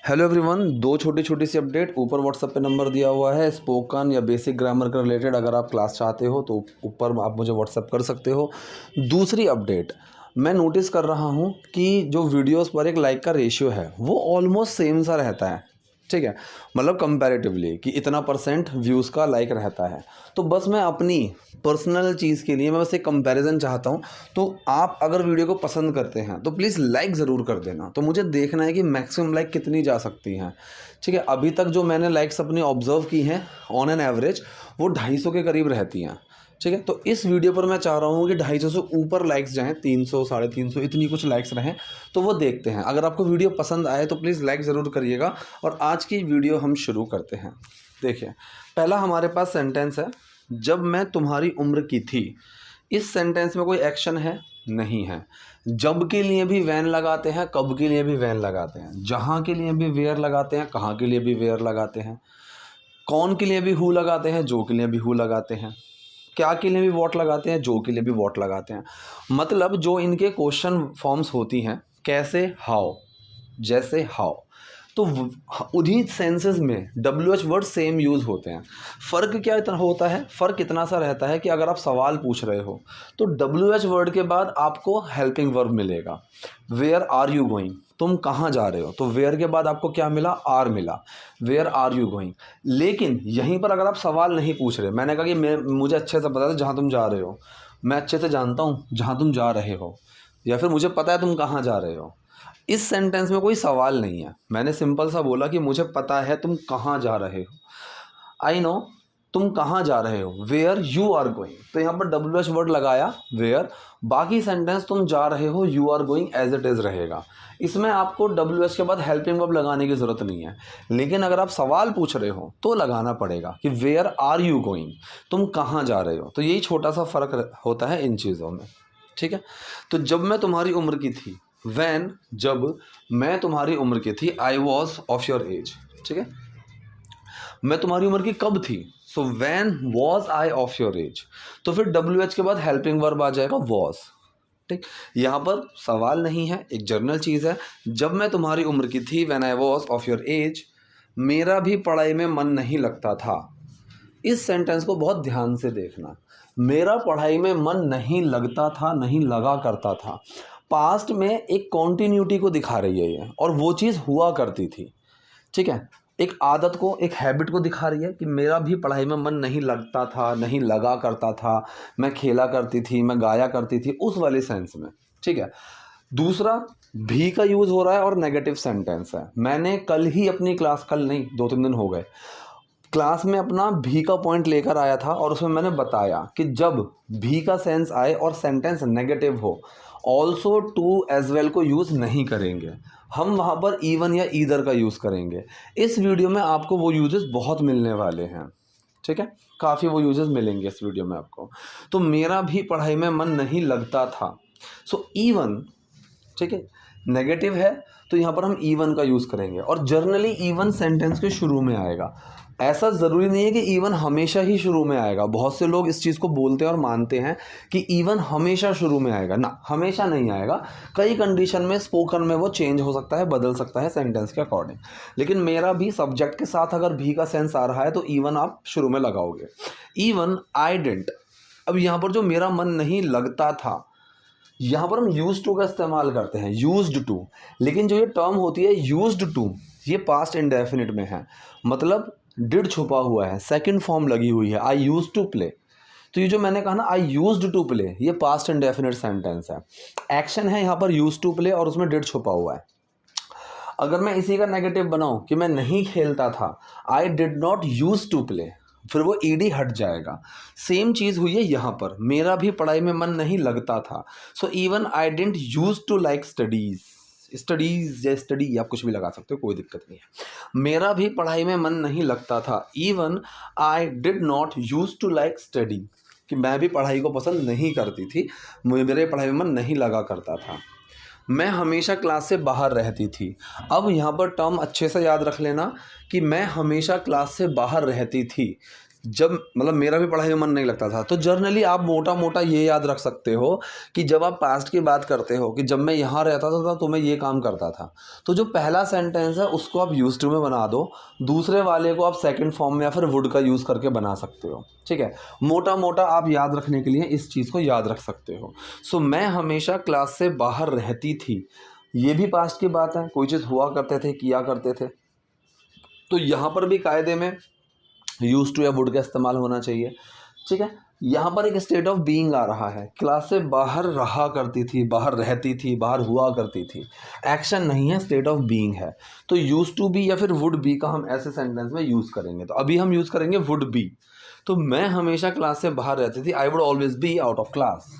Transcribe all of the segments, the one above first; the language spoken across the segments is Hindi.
हेलो एवरीवन, दो छोटी छोटी सी अपडेट। ऊपर व्हाट्सएप पे नंबर दिया हुआ है, स्पोकन या बेसिक ग्रामर के रिलेटेड अगर आप क्लास चाहते हो तो ऊपर आप मुझे व्हाट्सएप कर सकते हो। दूसरी अपडेट, मैं नोटिस कर रहा हूँ कि जो वीडियोस पर एक लाइक का रेशियो है वो ऑलमोस्ट सेम सा रहता है। ठीक है, मतलब कंपैरेटिवली कि इतना परसेंट व्यूज़ का लाइक रहता है। तो बस मैं अपनी पर्सनल चीज़ के लिए मैं बस एक कंपैरिजन चाहता हूँ। तो आप अगर वीडियो को पसंद करते हैं तो प्लीज़ लाइक ज़रूर कर देना। तो मुझे देखना है कि मैक्सिमम लाइक कितनी जा सकती हैं। ठीक है, अभी तक जो मैंने लाइक्स अपनी ऑब्जर्व की हैं ऑन एन एवरेज वो 250 के करीब रहती हैं। ठीक है, तो इस वीडियो पर मैं चाह रहा हूँ कि 250 से ऊपर लाइक्स जाएँ, 300 350 इतनी कुछ लाइक्स रहें। तो वो देखते हैं। अगर आपको वीडियो पसंद आए तो प्लीज़ लाइक ज़रूर करिएगा। और आज की वीडियो हम शुरू करते हैं। देखिए, पहला हमारे पास सेंटेंस है, जब मैं तुम्हारी उम्र की थी। इस सेंटेंस में कोई एक्शन है? नहीं है। जब के लिए भी वैन लगाते हैं, कब के लिए भी वैन लगाते हैं, जहाँ के लिए भी वेयर लगाते हैं, कहाँ के लिए भी वेयर लगाते हैं, कौन के लिए भी हु लगाते हैं, जो के लिए भी हु लगाते हैं, क्या के लिए भी वॉट लगाते हैं, जो के लिए भी वॉट लगाते हैं। मतलब जो इनके क्वेश्चन फॉर्म्स होती हैं, कैसे, हाउ, जैसे, हाउ, तो उन्हीं सेंसेस में WH वर्ड सेम यूज़ होते हैं। फ़र्क क्या इतना होता है? फ़र्क इतना सा रहता है कि अगर आप सवाल पूछ रहे हो तो WH वर्ड के बाद आपको हेल्पिंग वर्ब मिलेगा। वेयर आर यू गोइंग, तुम कहाँ जा रहे हो, तो वेयर के बाद आपको क्या मिला? आर मिला। Where are you going. लेकिन यहीं पर अगर आप सवाल नहीं पूछ रहे, मैंने कहा कि मुझे अच्छे से पता है जहाँ तुम जा रहे हो, मैं अच्छे से जानता हूँ जहाँ तुम जा रहे हो, या फिर मुझे पता है तुम कहाँ जा रहे हो। इस सेंटेंस में कोई सवाल नहीं है। मैंने सिंपल सा बोला कि मुझे पता है तुम कहाँ जा रहे हो। आई नो, तुम कहाँ जा रहे हो, वेयर यू आर गोइंग। तो यहाँ पर WH वर्ड लगाया वेयर, बाकी सेंटेंस तुम जा रहे हो, you are going as it is रहेगा। इसमें आपको WH के बाद हेल्पिंग वर्ब लगाने की ज़रूरत नहीं है। लेकिन अगर आप सवाल पूछ रहे हो तो लगाना पड़ेगा कि वेयर आर यू गोइंग, तुम कहाँ जा रहे हो। तो यही छोटा सा फ़र्क होता है इन चीज़ों में। ठीक है, तो जब मैं तुम्हारी उम्र की थी, वैन, जब मैं तुम्हारी उम्र की थी, I was of your age. ठीक है, मैं तुम्हारी उम्र की कब थी, so when was I of your age. तो फिर WH के बाद हेल्पिंग वर्ब आ जाएगा वॉज। ठीक, यहाँ पर सवाल नहीं है, एक जर्नल चीज़ है। जब मैं तुम्हारी उम्र की थी, when I was of your age, मेरा भी पढ़ाई में मन नहीं लगता था। इस सेंटेंस को बहुत ध्यान से देखना। मेरा पढ़ाई में मन नहीं लगता था, नहीं लगा करता था। पास्ट में एक कॉन्टिन्यूटी को दिखा रही है ये, और वो चीज़ हुआ करती थी। ठीक है, एक आदत को, एक हैबिट को दिखा रही है कि मेरा भी पढ़ाई में मन नहीं लगता था, नहीं लगा करता था, मैं खेला करती थी, मैं गाया करती थी, उस वाले सेंस में। ठीक है, दूसरा, भी का यूज़ हो रहा है और नेगेटिव सेंटेंस है। मैंने कल ही अपनी क्लास, कल नहीं 2-3 दिन हो गए, क्लास में अपना भी का पॉइंट लेकर आया था और उसमें मैंने बताया कि जब भी का सेंस आए और सेंटेंस नेगेटिव हो, ऑल्सो, टू, एज वेल को यूज़ नहीं करेंगे। हम वहाँ पर इवन या ईदर का यूज़ करेंगे। इस वीडियो में आपको वो यूजेस बहुत मिलने वाले हैं। ठीक है, काफ़ी वो यूजेस मिलेंगे इस वीडियो में आपको। तो मेरा भी पढ़ाई में मन नहीं लगता था, सो इवन। ठीक है, नेगेटिव है तो यहाँ पर हम इवन का यूज़ करेंगे, और जर्नली इवन सेंटेंस के शुरू में आएगा। ऐसा ज़रूरी नहीं है कि इवन हमेशा ही शुरू में आएगा। बहुत से लोग इस चीज़ को बोलते हैं और मानते हैं कि इवन हमेशा शुरू में आएगा। ना, हमेशा नहीं आएगा। कई कंडीशन में स्पोकन में वो चेंज हो सकता है, बदल सकता है सेंटेंस के अकॉर्डिंग। लेकिन मेरा भी सब्जेक्ट के साथ अगर भी का सेंस आ रहा है तो इवन आप शुरू में लगाओगे। Even I didn't. अब यहाँ पर जो मेरा मन नहीं लगता था, यहाँ पर हम यूज्ड टू का इस्तेमाल करते हैं, यूज्ड टू। लेकिन जो ये टर्म होती है यूज्ड टू, ये पास्ट इंडेफिनिट में है। मतलब डिड छुपा हुआ है, सेकंड फॉर्म लगी हुई है, आई यूज्ड टू प्ले। तो ये जो मैंने कहा ना, आई यूज्ड टू प्ले, ये पास्ट इंडेफिनिट सेंटेंस है। एक्शन है यहाँ पर यूज्ड टू प्ले और उसमें डिड छुपा हुआ है। अगर मैं इसी का नेगेटिव बनाऊं कि मैं नहीं खेलता था, I did not use to play, फिर वो ईडी हट जाएगा। सेम चीज़ हुई है यहाँ पर, मेरा भी पढ़ाई में मन नहीं लगता था। So even I didn't use to like studies. Studies या स्टडी आप कुछ भी लगा सकते हो, कोई दिक्कत नहीं है। मेरा भी पढ़ाई में मन नहीं लगता था। Even I did not use to like study, कि मैं भी पढ़ाई को पसंद नहीं करती थी, मेरे पढ़ाई में मन नहीं लगा करता था। मैं हमेशा क्लास से बाहर रहती थी। अब यहाँ पर टर्म अच्छे से याद रख लेना कि मैं हमेशा क्लास से बाहर रहती थी। जब मतलब मेरा भी पढ़ाई में मन नहीं लगता था, तो जर्नली आप मोटा मोटा ये याद रख सकते हो कि जब आप पास्ट की बात करते हो कि जब मैं यहाँ रहता था तो मैं ये काम करता था, तो जो पहला सेंटेंस है उसको आप यूज्ड टू में बना दो, दूसरे वाले को आप सेकंड फॉर्म में या फिर वुड का यूज़ करके बना सकते हो। ठीक है, मोटा मोटा आप याद रखने के लिए इस चीज़ को याद रख सकते हो। सो मैं हमेशा क्लास से बाहर रहती थी, ये भी पास्ट की बात है, कोई चीज़ हुआ करते थे, किया करते थे, तो यहाँ पर भी कायदे में यूज टू या वुड का इस्तेमाल होना चाहिए। ठीक है, यहाँ पर एक स्टेट ऑफ बीइंग आ रहा है, क्लास से बाहर रहा करती थी, बाहर रहती थी, बाहर हुआ करती थी, एक्शन नहीं है, स्टेट ऑफ बीइंग है। तो यूज टू बी या फिर वुड बी का हम ऐसे सेंटेंस में यूज़ करेंगे। तो अभी हम यूज़ करेंगे वुड बी। तो मैं हमेशा क्लास से बाहर रहती थी, I would always be out of class.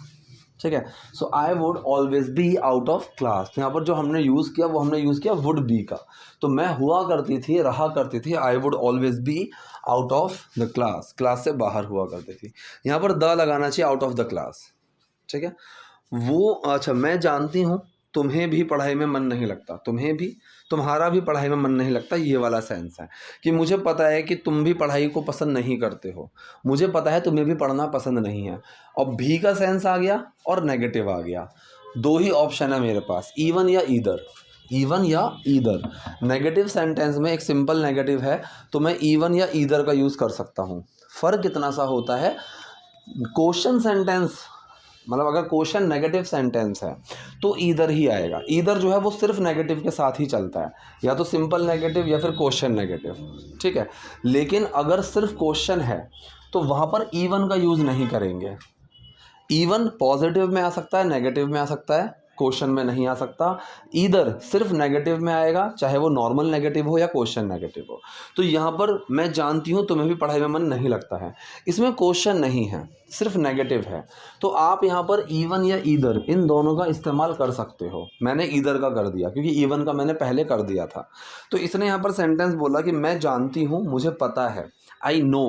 ठीक है, so I would always be out of class. यहाँ पर जो हमने यूज़ किया वो हमने यूज़ किया वुड बी का। तो मैं हुआ करती थी, रहा करती थी, I would always be out of the class, class से बाहर हुआ करती थी। यहाँ पर द लगाना चाहिए, आउट ऑफ द क्लास। ठीक है, वो अच्छा, मैं जानती हूँ तुम्हें भी पढ़ाई में मन नहीं लगता, तुम्हें भी, तुम्हारा भी पढ़ाई में मन नहीं लगता, ये वाला सेंस है कि मुझे पता है कि तुम भी पढ़ाई को पसंद नहीं करते हो, मुझे पता है तुम्हें भी पढ़ना पसंद नहीं है। और भी का सेंस आ गया और नेगेटिव आ गया, दो ही ऑप्शन है मेरे पास, इवन या ईदर, इवन या ईदर। नेगेटिव सेंटेंस में एक सिंपल नेगेटिव है तो मैं इवन या ईदर का यूज़ कर सकता हूँ। फ़र्क कितना सा होता है, क्वेश्चन सेंटेंस मतलब अगर क्वेश्चन नेगेटिव सेंटेंस है तो ईदर ही आएगा। ईदर जो है वो सिर्फ नेगेटिव के साथ ही चलता है, या तो सिंपल नेगेटिव या फिर क्वेश्चन नेगेटिव। ठीक है, लेकिन अगर सिर्फ क्वेश्चन है तो वहाँ पर इवन का यूज़ नहीं करेंगे। इवन पॉजिटिव में आ सकता है, नेगेटिव में आ सकता है, क्वेश्चन में नहीं आ सकता। ईदर सिर्फ नेगेटिव में आएगा, चाहे वो नॉर्मल नेगेटिव हो या क्वेश्चन नेगेटिव हो। तो यहाँ पर मैं जानती हूँ तुम्हें भी पढ़ाई में मन नहीं लगता है, इसमें क्वेश्चन नहीं है, सिर्फ नेगेटिव है। तो आप यहाँ पर इवन या ईदर इन दोनों का इस्तेमाल कर सकते हो। मैंने ईदर का कर दिया क्योंकि इवन का मैंने पहले कर दिया था। तो इसने यहाँ पर सेंटेंस बोला कि मैं जानती हूँ, मुझे पता है, आई नो,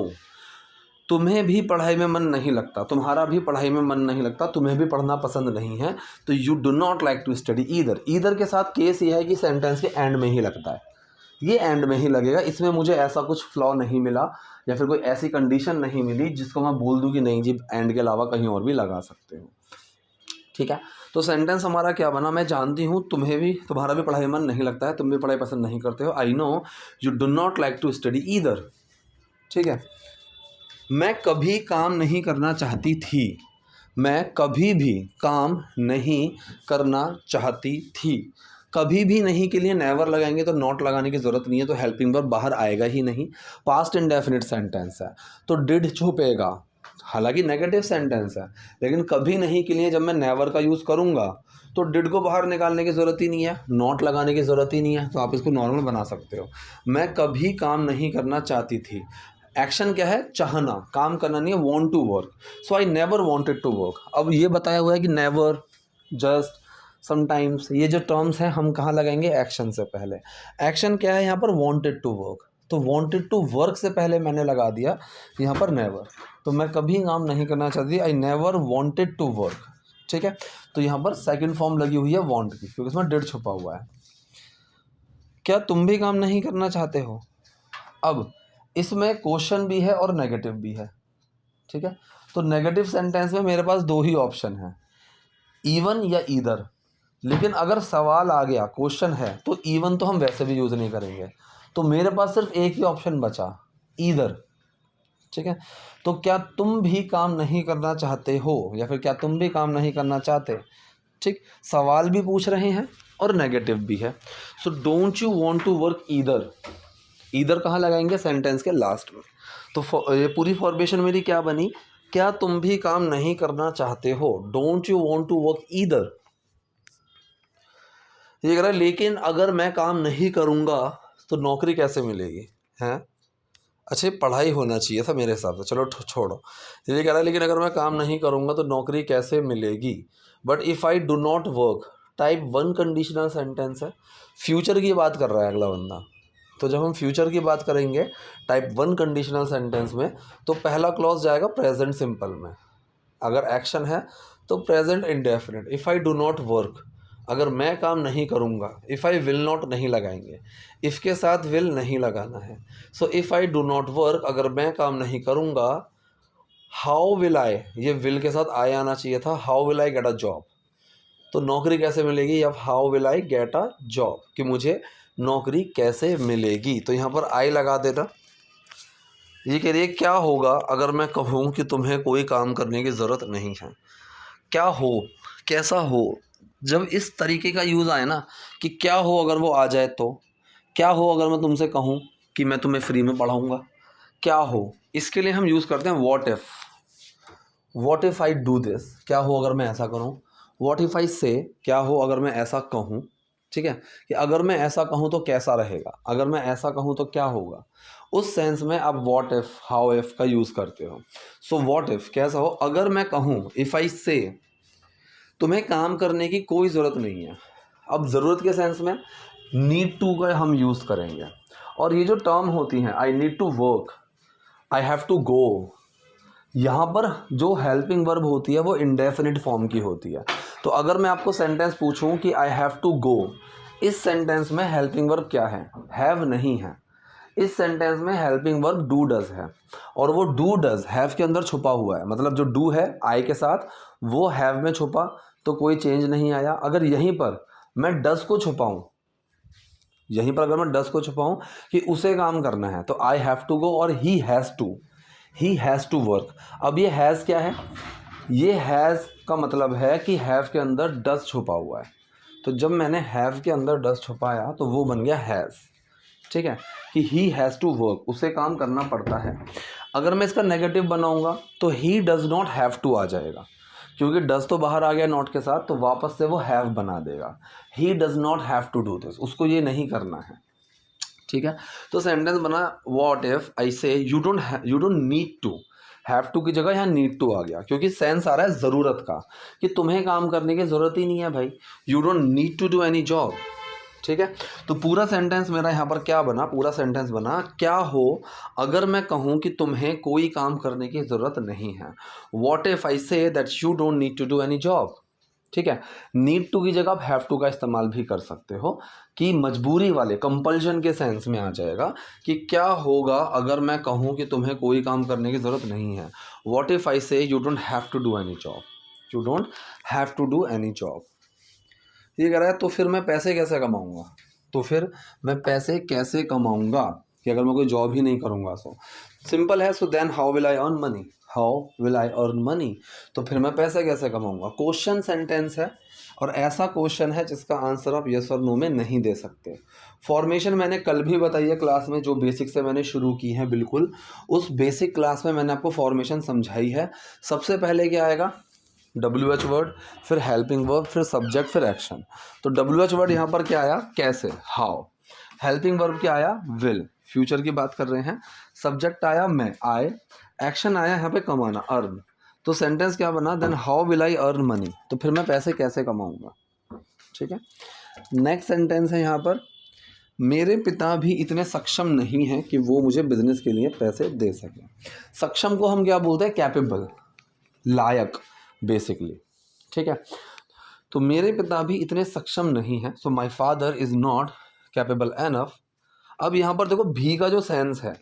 तुम्हें भी पढ़ाई में मन नहीं लगता, तुम्हारा भी पढ़ाई में मन नहीं लगता, तुम्हें भी पढ़ना पसंद नहीं है, तो you do not like to study either. Either के साथ केस ये है कि सेंटेंस के एंड में ही लगता है, ये एंड में ही लगेगा। इसमें मुझे ऐसा कुछ फ्लॉ नहीं मिला या फिर कोई ऐसी कंडीशन नहीं मिली जिसको मैं बोल दूं कि नहीं जी एंड के अलावा कहीं और भी लगा सकते हो। ठीक है, तो सेंटेंस हमारा क्या बना, मैं जानती हूँ तुम्हें भी, तुम्हारा भी पढ़ाई में मन नहीं लगता है, तुम भी पढ़ाई पसंद नहीं करते हो, I know you do not like to study either. ठीक है, मैं कभी काम नहीं करना चाहती थी, मैं कभी भी काम नहीं करना चाहती थी। कभी भी नहीं के लिए नेवर लगाएंगे तो नॉट लगाने की ज़रूरत नहीं है, तो हेल्पिंग वर्ब बाहर आएगा ही नहीं। पास्ट इंडेफिनिट सेंटेंस है तो डिड छुपेगा, हालांकि नेगेटिव सेंटेंस है, लेकिन कभी नहीं के लिए जब मैं नेवर का यूज़ करूँगा तो डिड को बाहर निकालने की ज़रूरत ही नहीं है, नॉट लगाने की ज़रूरत ही नहीं है, तो आप इसको नॉर्मल बना सकते हो। मैं कभी काम नहीं करना चाहती थी, एक्शन क्या है, चाहना, काम करना नहीं है, want to work, so I never wanted to work. अब ये बताया हुआ है कि नेवर, जस्ट, समटाइम्स, ये जो टर्म्स हैं हम कहाँ लगाएंगे, एक्शन से पहले। एक्शन क्या है यहाँ पर, वॉन्टेड टू वर्क, तो वॉन्टेड टू वर्क से पहले मैंने लगा दिया यहाँ पर नेवर। तो मैं कभी काम नहीं करना चाहती, I never wanted to work. ठीक है, तो यहाँ पर सेकेंड फॉर्म लगी हुई है वॉन्ट की, क्योंकि इसमें डिड छुपा हुआ है। क्या तुम भी काम नहीं करना चाहते हो, अब इसमें क्वेश्चन भी है और नेगेटिव भी है। ठीक है, तो नेगेटिव सेंटेंस में मेरे पास दो ही ऑप्शन है, इवन या ईदर। लेकिन अगर सवाल आ गया, क्वेश्चन है, तो इवन तो हम वैसे भी यूज़ नहीं करेंगे, तो मेरे पास सिर्फ एक ही ऑप्शन बचा, ईदर। ठीक है, तो क्या तुम भी काम नहीं करना चाहते हो, या फिर क्या तुम भी काम नहीं करना चाहते। ठीक, सवाल भी पूछ रहे हैं और नेगेटिव भी है। So don't you want to work either, either कहाँ लगाएंगे, सेंटेंस के लास्ट में। तो ये पूरी फॉर्मेशन मेरी क्या बनी, क्या तुम भी काम नहीं करना चाहते हो, don't you want to work either. ये कह रहा है लेकिन अगर मैं काम नहीं करूँगा तो नौकरी कैसे मिलेगी, हैं। अच्छा, पढ़ाई होना चाहिए था मेरे हिसाब से, चलो छोड़ो। ये कह रहा है लेकिन अगर मैं काम नहीं करूँगा तो नौकरी कैसे मिलेगी। But if I do not work, type 1 conditional sentence है, फ्यूचर की बात कर रहा है अगला बंदा। तो जब हम फ्यूचर की बात करेंगे टाइप 1 कंडीशनल सेंटेंस में, तो पहला क्लॉज जाएगा प्रेजेंट सिंपल में। अगर एक्शन है तो present indefinite, if I do not work. अगर मैं काम नहीं करूँगा, इफ़ आई विल नॉट नहीं लगाएंगे, इफ़ के साथ विल नहीं लगाना है। सो if I do not work, अगर मैं काम नहीं करूँगा, हाउ विल आई, ये विल के साथ आई आना चाहिए था, how will I get a job, तो नौकरी कैसे मिलेगी, या how will I get a job, कि मुझे नौकरी कैसे मिलेगी। तो यहाँ पर आई लगा देना। ये कह रही है क्या होगा अगर मैं कहूँ कि तुम्हें कोई काम करने की ज़रूरत नहीं है। क्या हो, कैसा हो, जब इस तरीके का यूज़ आए ना कि क्या हो अगर वो आ जाए, तो क्या हो अगर मैं तुमसे कहूँ कि मैं तुम्हें फ्री में पढ़ाऊँगा, क्या हो, इसके लिए हम यूज़ करते हैं what if I do this, क्या हो अगर मैं ऐसा करूँ। व्हाट इफ़ आई से, क्या हो अगर मैं ऐसा कहूँ, ठीक है, कि अगर मैं ऐसा कहूँ तो कैसा रहेगा, अगर मैं ऐसा कहूँ तो क्या होगा। उस सेंस में आप व्हाट इफ़, हाउ इफ़ का यूज़ करते हो। सो व्हाट इफ़ कैसा हो, अगर मैं कहूँ, इफ़ आई से तुम्हें काम करने की कोई ज़रूरत नहीं है। अब ज़रूरत के सेंस में नीड टू का हम यूज़ करेंगे। और ये जो टर्म होती हैं, I need to work, I have to go, यहाँ पर जो हेल्पिंग वर्ब होती है वो इंडेफिनिट फॉर्म की होती है। तो अगर मैं आपको सेंटेंस पूछूं कि आई हैव टू गो, इस सेंटेंस में हेल्पिंग वर्ब क्या है, हैव नहीं है। इस सेंटेंस में हेल्पिंग वर्ब डू डज है, और वो डू डज हैव के अंदर छुपा हुआ है। मतलब जो डू है आई के साथ, वो हैव में छुपा, तो कोई चेंज नहीं आया। अगर यहीं पर मैं डज को छुपाऊं, यहीं पर अगर मैं डज को छुपाऊं कि उसे काम करना है, तो आई हैव टू गो, और ही हैज़ टू वर्क। अब ये हैज़ क्या है, ये हैज़ का मतलब है कि हैव के अंदर डज छुपा हुआ है। तो जब मैंने हैव के अंदर डज छुपाया तो वो बन गया हैज़, ठीक है, कि ही हैज़ टू वर्क, उसे काम करना पड़ता है। अगर मैं इसका नेगेटिव बनाऊंगा तो he does not have to आ जाएगा, क्योंकि डज तो बाहर आ गया नॉट के साथ, तो वापस से वो हैव बना देगा। He does not have to do this, उसको ये नहीं करना है, ठीक है। तो सेंटेंस बना what if I say you don't need to, have to की जगह यहाँ नीड टू आ गया, क्योंकि सेंस आ रहा है ज़रूरत का, कि तुम्हें काम करने की ज़रूरत ही नहीं है भाई, you don't need to do any job, ठीक है। तो पूरा सेंटेंस मेरा यहाँ पर क्या बना, पूरा सेंटेंस बना क्या हो अगर मैं कहूँ कि तुम्हें कोई काम करने की ज़रूरत नहीं है। What if I say that you don't need to do any job, ठीक है। नीड टू की जगह आप हैव टू का इस्तेमाल भी कर सकते हो, कि मजबूरी वाले कंपल्शन के सेंस में आ जाएगा, कि क्या होगा अगर मैं कहूँ कि तुम्हें कोई काम करने की ज़रूरत नहीं है। What if I say you don't have to do any job, you don't have to do any job. ये कह रहा है तो फिर मैं पैसे कैसे कमाऊँगा, तो फिर मैं पैसे कैसे कमाऊँगा, कि अगर मैं कोई जॉब ही नहीं करूँगा। सो सिंपल है, so then how will I earn money, how will I earn money, तो फिर मैं पैसे कैसे कमाऊँगा। क्वेश्चन सेंटेंस है, और ऐसा क्वेश्चन है जिसका आंसर आप यस और नो में नहीं दे सकते। फॉर्मेशन मैंने कल भी बताई है क्लास में, जो बेसिक से मैंने शुरू की है, बिल्कुल उस बेसिक क्लास में मैंने आपको फॉर्मेशन समझाई है। सबसे पहले क्या आएगा, WH वर्ड, फिर हेल्पिंग वर्ब, फिर सब्जेक्ट, फिर एक्शन। तो WH वर्ड यहाँ पर क्या आया, कैसे, हाउ। हेल्पिंग वर्ब क्या आया, विल, फ्यूचर की बात कर रहे हैं। सब्जेक्ट आया मैं, आई। एक्शन आया यहाँ पे कमाना, अर्न। तो सेंटेंस क्या बना, then how will I earn money, तो फिर मैं पैसे कैसे कमाऊंगा, ठीक है। नेक्स्ट सेंटेंस है यहाँ पर, मेरे पिता भी इतने सक्षम नहीं हैं कि वो मुझे बिजनेस के लिए पैसे दे सकें। सक्षम को हम क्या बोलते हैं, कैपेबल, लायक बेसिकली, ठीक है। तो मेरे पिता भी इतने सक्षम नहीं हैं, so my father is not capable enough. अब यहाँ पर देखो भी का जो सेंस है,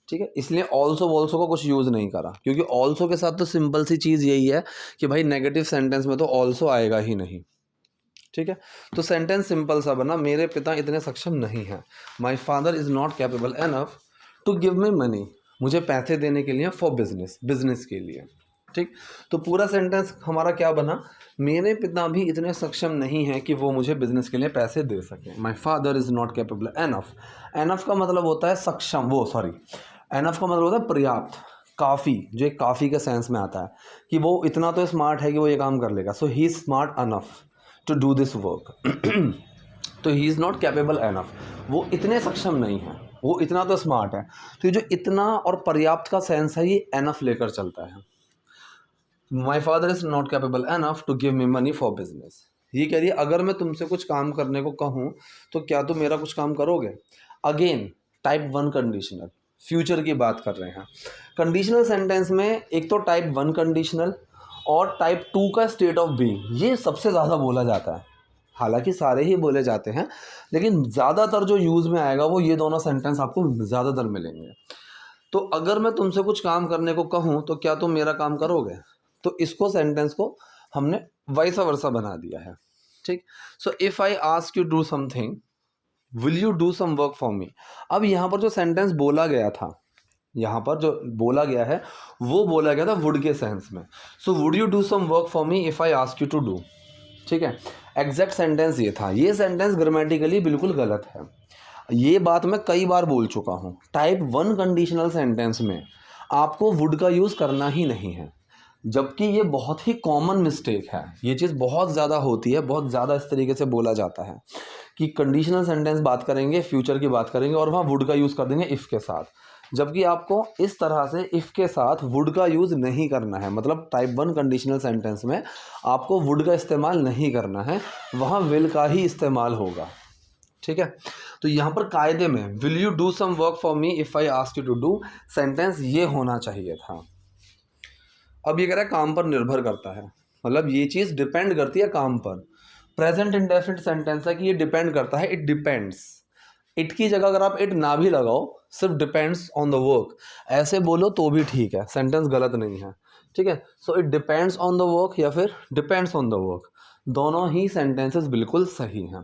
ठीक है, इसलिए ऑल्सो वॉल्सो को कुछ यूज़ नहीं करा, क्योंकि ऑल्सो के साथ तो सिंपल सी चीज़ यही है कि भाई नेगेटिव सेंटेंस में तो ऑल्सो आएगा ही नहीं, ठीक है। तो सेंटेंस सिंपल सा बना, मेरे पिता इतने सक्षम नहीं हैं, my father is not capable enough to give me money, मुझे पैसे देने के लिए, फॉर बिजनेस के लिए, ठीक। तो पूरा सेंटेंस हमारा क्या बना, मेरे पिता भी इतने सक्षम नहीं हैं कि वो मुझे बिजनेस के लिए पैसे दे सकें। माई father is not capable enough. Enough का मतलब होता है सक्षम, एनफ का मतलब होता है पर्याप्त, काफ़ी, जो एक काफ़ी के सेंस में आता है, कि वो इतना तो स्मार्ट है कि वो ये काम कर लेगा। So he is smart enough to do this work. तो he is not capable enough, वो इतने सक्षम नहीं है, वो इतना तो स्मार्ट है। तो ये जो इतना और पर्याप्त का सेंस है, ये एनफ लेकर चलता है। My father is not capable enough to give me money for business. ये कह रही है अगर मैं तुमसे कुछ काम करने को कहूँ तो क्या तुम मेरा कुछ काम करोगे। अगेन टाइप 1 कंडीशनल, फ्यूचर की बात कर रहे हैं। कंडीशनल सेंटेंस में एक तो टाइप 1 कंडीशनल और टाइप 2 का स्टेट ऑफ बीइंग, ये सबसे ज़्यादा बोला जाता है, हालांकि सारे ही बोले जाते हैं, लेकिन ज़्यादातर जो यूज़ में आएगा वो ये दोनों सेंटेंस आपको ज़्यादातर मिलेंगे। तो अगर मैं तुमसे कुछ काम करने को कहूँ तो क्या तुम मेरा काम करोगे? तो इसको सेंटेंस को हमने वाइस वर्सा बना दिया है, ठीक। So if I ask you do something, will you do some work for me. अब यहाँ पर जो सेंटेंस बोला गया था, यहाँ पर जो बोला गया है वो बोला गया था वुड के सेंस में। So would you do some work for me if I ask you to do, ठीक है। एग्जैक्ट सेंटेंस ये था। ये सेंटेंस ग्रामेटिकली बिल्कुल गलत है। ये बात मैं कई बार बोल चुका हूँ। टाइप 1 कंडीशनल सेंटेंस में आपको वुड का यूज़ करना ही नहीं है, जबकि ये बहुत ही कॉमन मिस्टेक है। ये चीज़ बहुत ज़्यादा होती है, बहुत ज़्यादा इस तरीके से बोला जाता है कि कंडीशनल सेंटेंस बात करेंगे, फ्यूचर की बात करेंगे और वहाँ वुड का यूज़ कर देंगे इफ़ के साथ, जबकि आपको इस तरह से इफ़ के साथ वुड का यूज़ नहीं करना है। मतलब टाइप 1 कंडीशनल सेंटेंस में आपको वुड का इस्तेमाल नहीं करना है, वहाँ विल का ही इस्तेमाल होगा, ठीक है। तो यहाँ पर कायदे में will you do some work for me if I ask you to do sentence ये होना चाहिए था। अब ये कह रहा है काम पर निर्भर करता है, मतलब ये चीज़ डिपेंड करती है काम पर। प्रेजेंट इंडेफिनिट सेंटेंस है कि ये डिपेंड करता है, इट डिपेंड्स। इट की जगह अगर आप इट ना भी लगाओ, सिर्फ डिपेंड्स ऑन द वर्क ऐसे बोलो तो भी ठीक है, सेंटेंस गलत नहीं है, ठीक है। So it depends on the work या फिर डिपेंड्स ऑन द वर्क, दोनों ही सेंटेंसेस बिल्कुल सही हैं।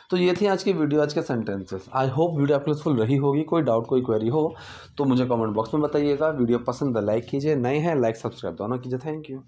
तो ये थी आज की वीडियो, आज के सेंटेंसेस। आई होप वीडियो आपको यूजफुल रही होगी। कोई डाउट, कोई क्वेरी हो तो मुझे कमेंट बॉक्स में बताइएगा। वीडियो पसंद है लाइक कीजिए, नए हैं लाइक सब्सक्राइब दोनों कीजिए। Thank you.